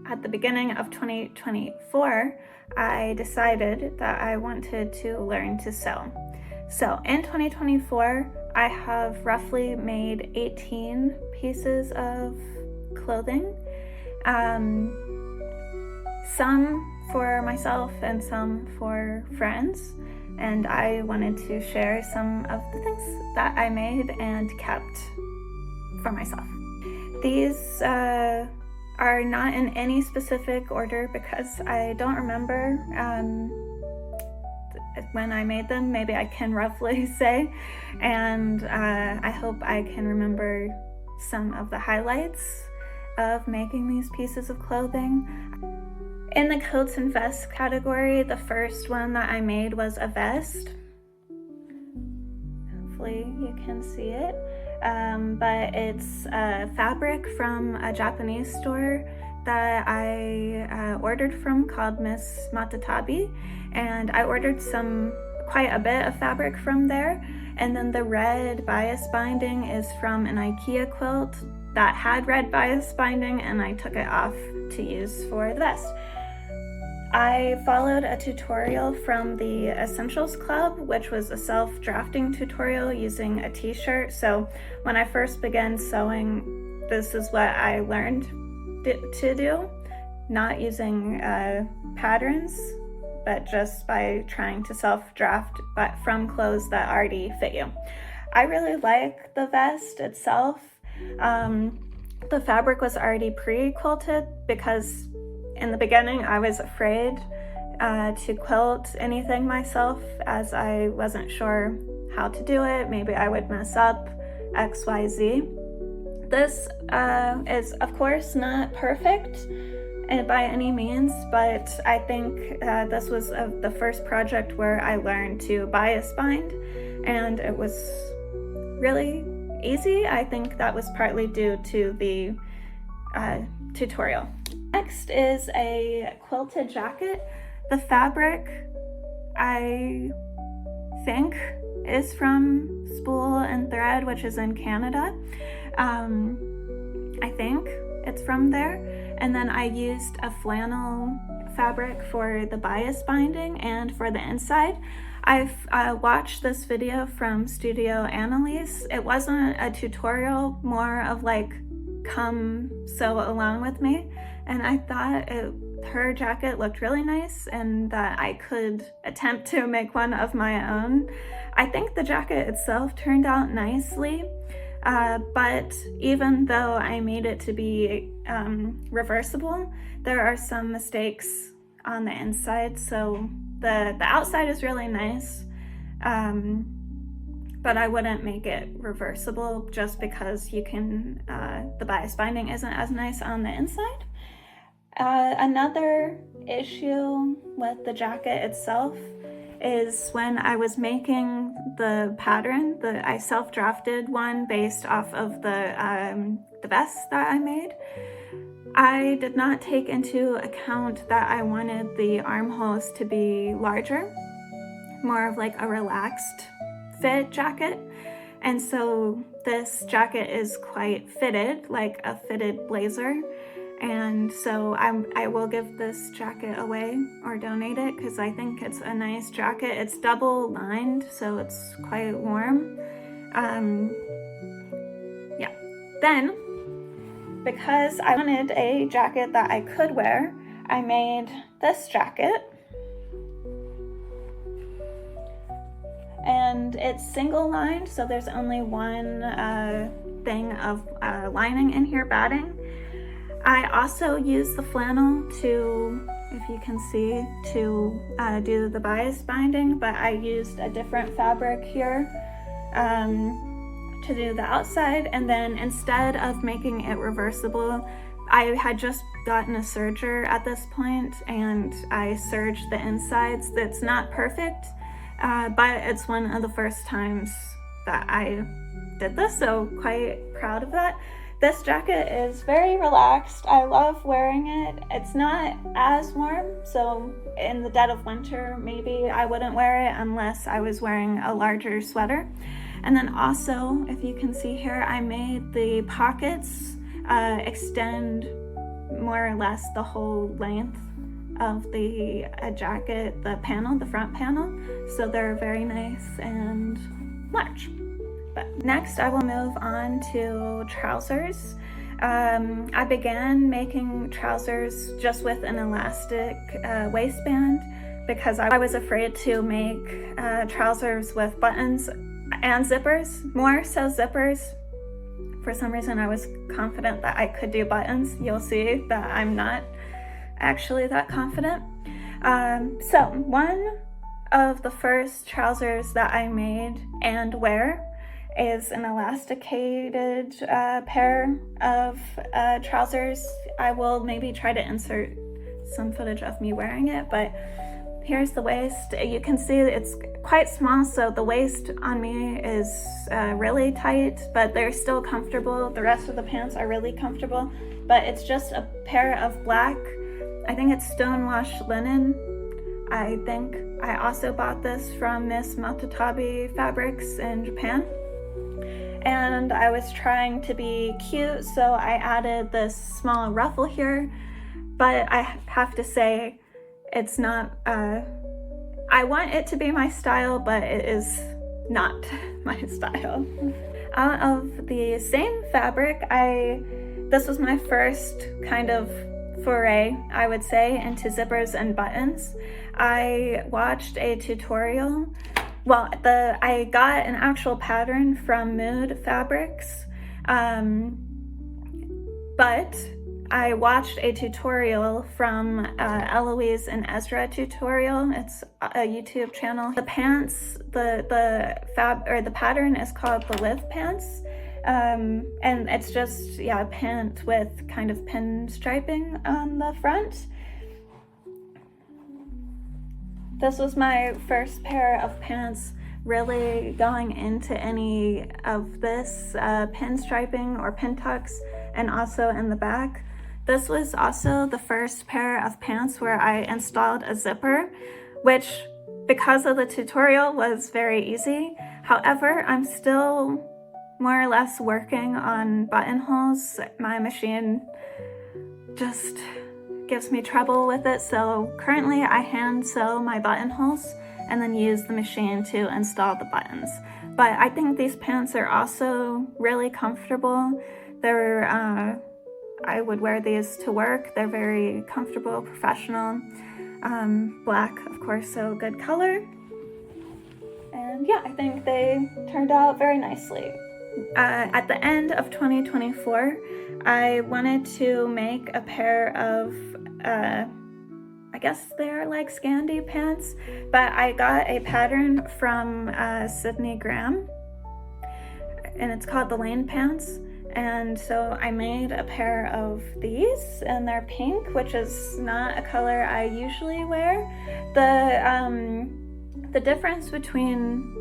at the beginning of 2024, I decided that I wanted to learn to sew. So in 2024, I have roughly made 18 pieces of clothing, some for myself and some for friends. And I wanted to share some of the things that I made and kept for myself. These are not in any specific order because I don't remember when I made them. Maybe I can roughly say, and I hope I can remember some of the highlights of making these pieces of clothing. In the coats and vests category, the first one that I made was a vest. Hopefully you can see it, but it's fabric from a Japanese store that I ordered from called Miss Matatabi, and I ordered quite a bit of fabric from there. And then the red bias binding is from an IKEA quilt that had red bias binding, and I took it off to use for the vest. I followed a tutorial from the Essentials Club, which was a self-drafting tutorial using a t-shirt. So when I first began sewing, this is what I learned to do, not using patterns, but just by trying to self-draft from clothes that already fit you. I really like the vest itself. The fabric was already pre-quilted because in the beginning I was afraid to quilt anything myself, as I wasn't sure how to do it. Maybe I would mess up XYZ. This is of course not perfect by any means, but I think this was the first project where I learned to bias bind, and it was really easy. I think that was partly due to the tutorial. Next is a quilted jacket. The fabric, I think, is from Spool and Thread, which is in Canada. I think it's from there. And then I used a flannel fabric for the bias binding and for the inside. I've watched this video from Studio Annalise. It wasn't a tutorial, more of like, come sew along with me. And I thought her jacket looked really nice and that I could attempt to make one of my own. I think the jacket itself turned out nicely, but even though I made it to be reversible, there are some mistakes on the inside. So the outside is really nice, but I wouldn't make it reversible just because you can, the bias binding isn't as nice on the inside. Another issue with the jacket itself is when I was making the pattern, I self-drafted one based off of the vest that I made. I did not take into account that I wanted the armholes to be larger, more of like a relaxed fit jacket. And so this jacket is quite fitted, like a fitted blazer. And so I will give this jacket away or donate it because I think it's a nice jacket. It's double lined, so it's quite warm. Yeah. Then, because I wanted a jacket that I could wear, I made this jacket. And it's single lined, so there's only one thing of lining in here, batting. I also used the flannel to, if you can see, to do the bias binding, but I used a different fabric here to do the outside. And then instead of making it reversible, I had just gotten a serger at this point, and I serged the insides. That's not perfect, but it's one of the first times that I did this, so quite proud of that. This jacket is very relaxed. I love wearing it. It's not as warm, so in the dead of winter, maybe I wouldn't wear it unless I was wearing a larger sweater. And then also, if you can see here, I made the pockets extend more or less the whole length of the jacket, the panel, the front panel. So they're very nice and large. But next I will move on to trousers. I began making trousers just with an elastic waistband because I was afraid to make trousers with buttons and zippers, more so zippers. For some reason I was confident that I could do buttons. You'll see that I'm not actually that confident. So one of the first trousers that I made and wear is an elasticated pair of trousers. I will maybe try to insert some footage of me wearing it, but here's the waist. You can see it's quite small, so the waist on me is really tight, but they're still comfortable. The rest of the pants are really comfortable, but it's just a pair of black, I think it's stonewashed linen. I think I also bought this from Miss Matatabi Fabrics in Japan. And I was trying to be cute, so I added this small ruffle here, but I have to say it's not, I want it to be my style, but it is not my style. Out of the same fabric, this was my first kind of foray, I would say, into zippers and buttons. I watched a tutorial. Well, I got an actual pattern from Mood Fabrics, but I watched a tutorial from Eloise and Ezra tutorial. It's a YouTube channel. The pants, the pattern is called the Live Pants, and it's just a pant with kind of pin striping on the front. This was my first pair of pants really going into any of this pin striping or pin tucks, and also in the back. This was also the first pair of pants where I installed a zipper, which because of the tutorial was very easy. However, I'm still more or less working on buttonholes. My machine just gives me trouble with it, so currently I hand sew my buttonholes and then use the machine to install the buttons. But I think these pants are also really comfortable. They're I would wear these to work. They're very comfortable, professional. Black, of course, so good color. And yeah, I think they turned out very nicely. At the end of 2024, I wanted to make a pair of, I guess they're like Scandi pants, but I got a pattern from Sydney Graham, and it's called the Lane Pants. And so I made a pair of these, and they're pink, which is not a color I usually wear. The difference between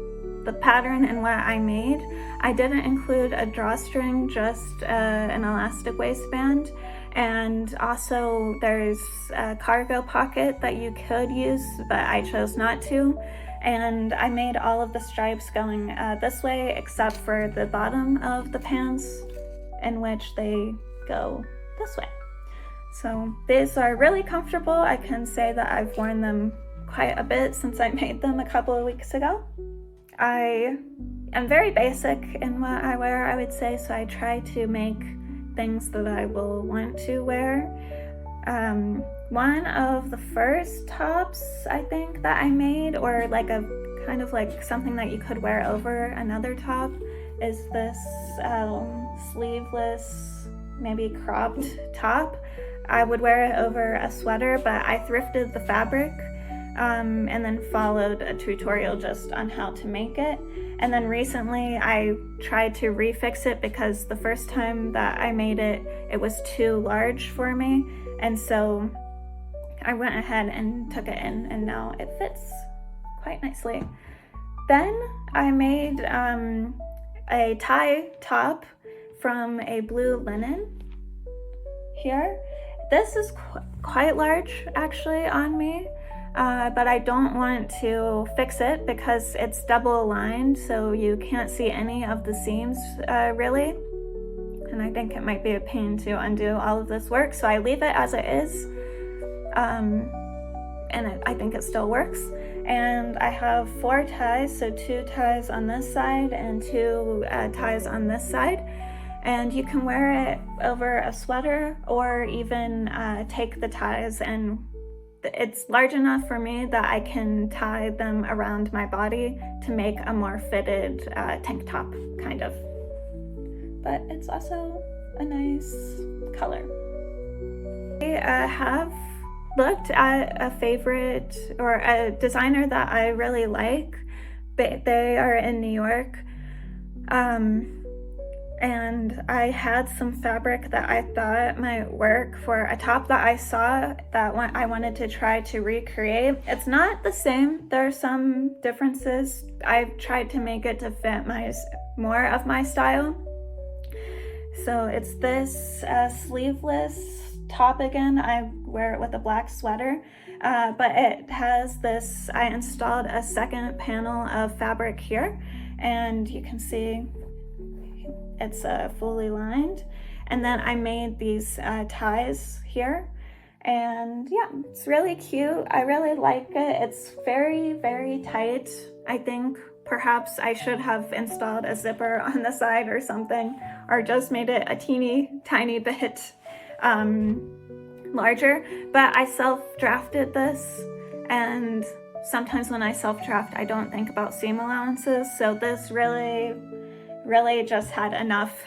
the pattern and what I made, I didn't include a drawstring, just an elastic waistband. And also there's a cargo pocket that you could use, but I chose not to. And I made all of the stripes going this way, except for the bottom of the pants, in which they go this way. So these are really comfortable. I can say that I've worn them quite a bit since I made them a couple of weeks ago. I am very basic in what I wear, I would say, so I try to make things that I will want to wear. One of the first tops, I think, that I made, or like a kind of like something that you could wear over another top, is this sleeveless, maybe cropped top. I would wear it over a sweater, but I thrifted the fabric and then followed a tutorial just on how to make it. And then recently I tried to refix it because the first time that I made it, it was too large for me. And so I went ahead and took it in, and now it fits quite nicely. Then I made a tie top from a blue linen here. This is quite large actually on me, but I don't want to fix it because it's double aligned, so you can't see any of the seams really. and I think it might be a pain to undo all of this work, so I leave it as it is, and I think it still works. And I have 4 ties, so 2 ties on this side and 2 ties on this side. And you can wear it over a sweater, or even take the ties, and it's large enough for me that I can tie them around my body to make a more fitted tank top, kind of. But it's also a nice color. I have looked at a favorite, or a designer that I really like. They are in New York. And I had some fabric that I thought might work for a top that I saw that I wanted to try to recreate. It's not the same. There are some differences. I've tried to make it to fit more of my style. So it's this sleeveless top again. I wear it with a black sweater, but it has this, I installed a second panel of fabric here, and you can see it's fully lined. And then I made these ties here, and yeah, it's really cute. I really like it. It's very, very tight. I think perhaps I should have installed a zipper on the side or something, or just made it a teeny tiny bit larger. But I self-drafted this, and sometimes when I self-draft, I don't think about seam allowances, so this really just had enough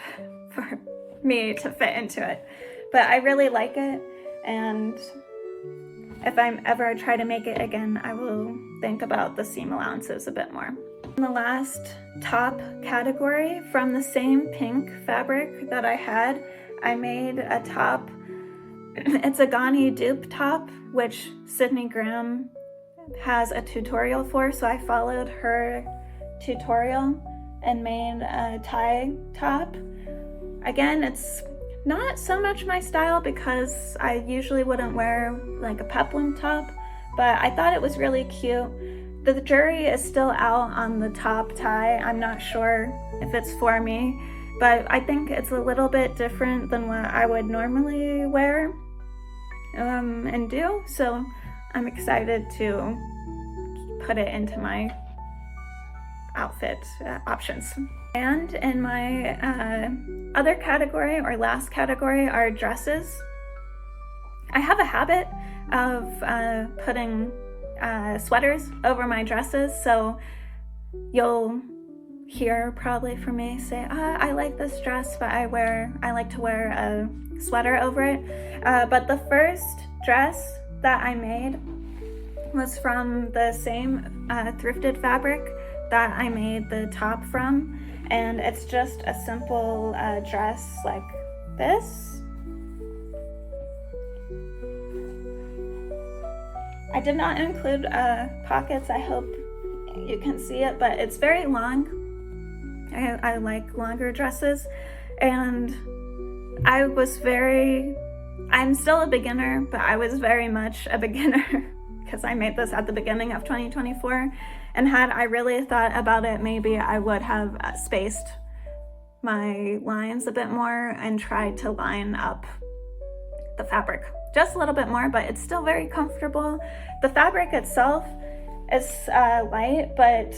for me to fit into it. But I really like it, and if I'm ever try to make it again, I will think about the seam allowances a bit more. In the last top category, from the same pink fabric that I had, I made a top. It's a Ghani dupe top, which Sydney Graham has a tutorial for, so I followed her tutorial and made a tie top. Again, it's not so much my style because I usually wouldn't wear like a peplum top, but I thought it was really cute. The jury is still out on the top tie. I'm not sure if it's for me, but I think it's a little bit different than what I would normally wear and do, so I'm excited to put it into my outfit options. And in my other category, or last category, are dresses. I have a habit of putting sweaters over my dresses, so you'll hear probably from me say, I like this dress, but I like to wear a sweater over it. But the first dress that I made was from the same thrifted fabric that I made the top from, and it's just a simple dress like this. I did not include pockets. I hope you can see it, but it's very long. I like longer dresses, and I'm still a beginner, but I was very much a beginner because I made this at the beginning of 2024, and had I really thought about it, maybe I would have spaced my lines a bit more and tried to line up the fabric just a little bit more, but it's still very comfortable. The fabric itself is light, but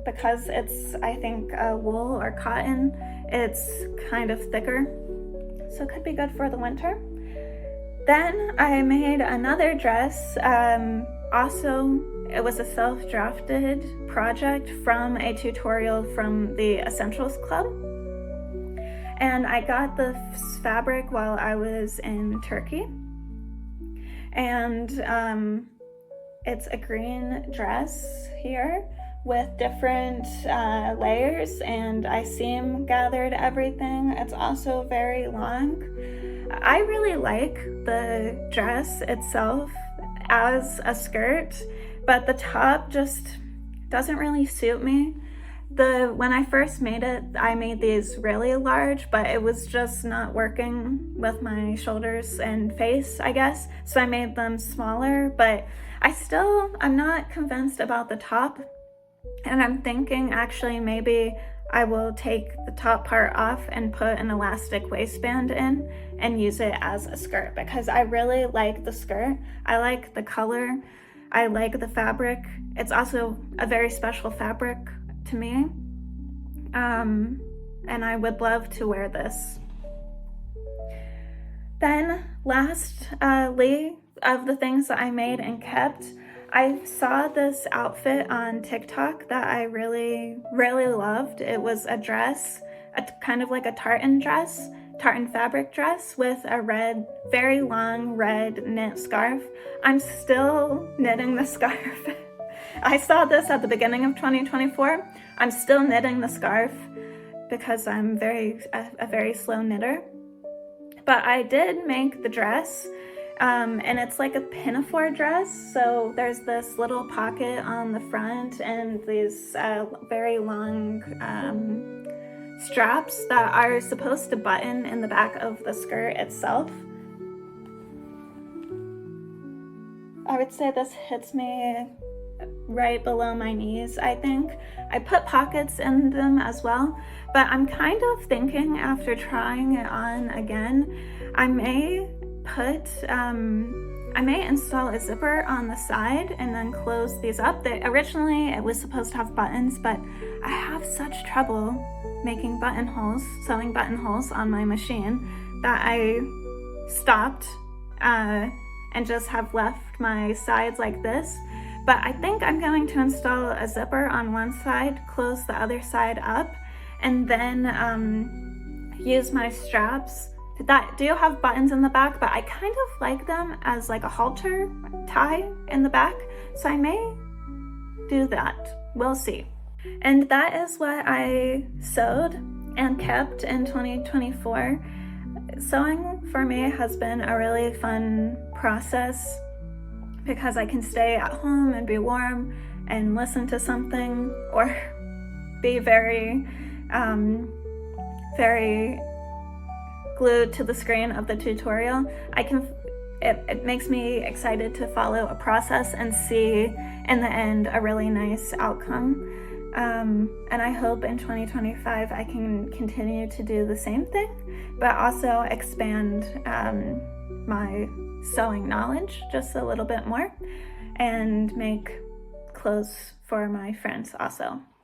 because it's, I think, wool or cotton, it's kind of thicker, so it could be good for the winter. Then I made another dress. Also, it was a self-drafted project from a tutorial from the Essentials Club. And I got the fabric while I was in Turkey. And it's a green dress here with different layers, and I seam gathered everything. It's also very long. I really like the dress itself as a skirt, but the top just doesn't really suit me. When I first made it, I made these really large, but it was just not working with my shoulders and face, I guess. So I made them smaller, but I'm not convinced about the top. And I'm thinking actually maybe I will take the top part off and put an elastic waistband in and use it as a skirt, because I really like the skirt. I like the color. I like the fabric. It's also a very special fabric to me. And I would love to wear this. Then lastly, of the things that I made and kept, I saw this outfit on TikTok that I really, really loved. It was a dress, kind of like a tartan fabric dress with a red, very long red knit scarf. I'm still knitting the scarf. I saw this at the beginning of 2024. I'm still knitting the scarf because I'm a very slow knitter. But I did make the dress, and it's like a pinafore dress. So there's this little pocket on the front and these very long straps that are supposed to button in the back of the skirt itself. I would say this hits me right below my knees, I think. I put pockets in them as well, but I'm kind of thinking, after trying it on again, I may install a zipper on the side and then close these up. Originally it was supposed to have buttons, but I have such trouble making sewing buttonholes on my machine that I stopped and just have left my sides like this. But I think I'm going to install a zipper on one side, close the other side up, and then use my straps that do have buttons in the back, but I kind of like them as like a halter tie in the back. So I may do that. We'll see. And that is what I sewed and kept in 2024. Sewing for me has been a really fun process, because I can stay at home and be warm and listen to something, or be very, very glued to the screen of the tutorial. It makes me excited to follow a process and see in the end a really nice outcome. And I hope in 2025 I can continue to do the same thing, but also expand my sewing knowledge just a little bit more and make clothes for my friends also.